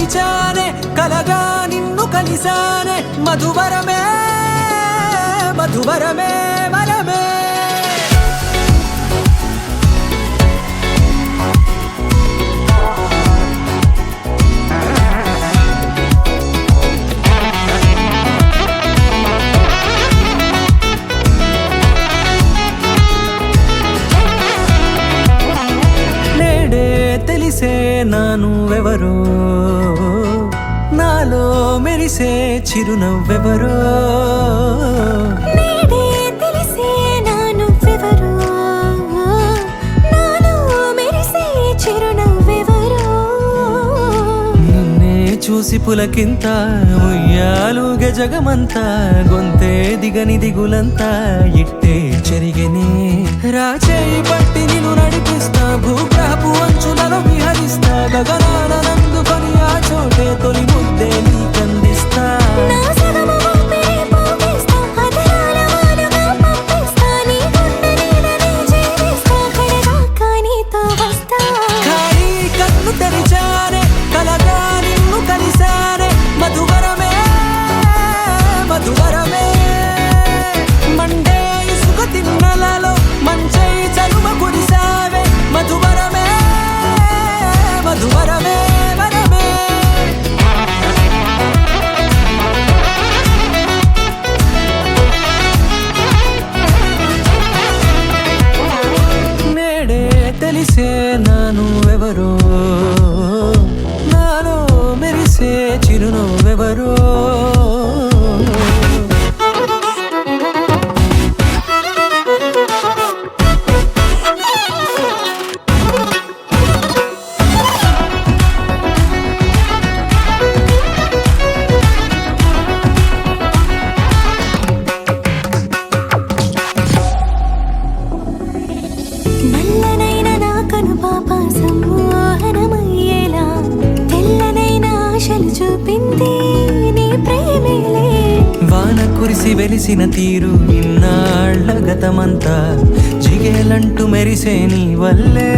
మరిచానే కలగా నిన్ను కలిసానే మధువరమే మధువరమే వరమే తెలిసే నానువెవరో నాలో మెరిసే చిరునవ్వెవరో నేడే తెలిసే నానువెవరో నాలో మెరిసే చిరునవ్వెవరో నిన్నే చూసి పులకింత ఉయ్యాలుగే జగమంతా గొంతే దిగని దిగులంతా ఇట్టే చెరిగెనే రాచేయి పట్టి నిన్ను నడిపిస్తా భూగ్రహపు అంచులలో విహరిస్తా గగనాన నందుకొని ఆ చోటే తొలి ముద్దే నీకందిస్తా నా సగము ఊపిరి పోగిస్తా అదరాల వాలుగా పంపిస్తా నీ గుండె నీడనే జీవిస్తా కడదాకా నీతో వస్తా ఖాళీ కన్ను తెరిచానే కలగా నిన్ను కలిసానే మధువరమే మధువరమే మండే ఇసుక తిన్నలలో మంచై చలువ కురిసావే మధువరమే మధువరమే వరమే నేడే తెలిసే నానువెవరో నాలో మెరిసే చిరునవ్వెవరో నల్లనైన నా కనుపాప సమ్మోహనమయ్యేలా తెల్లనైన ఆశలు చూపింది నీ ప్రేమేలే వాన కురిసి వెలిసిన తీరు ఇన్నాళ్ల గతమంతా జిగేలంటూ మెరిసే నీ వల్లే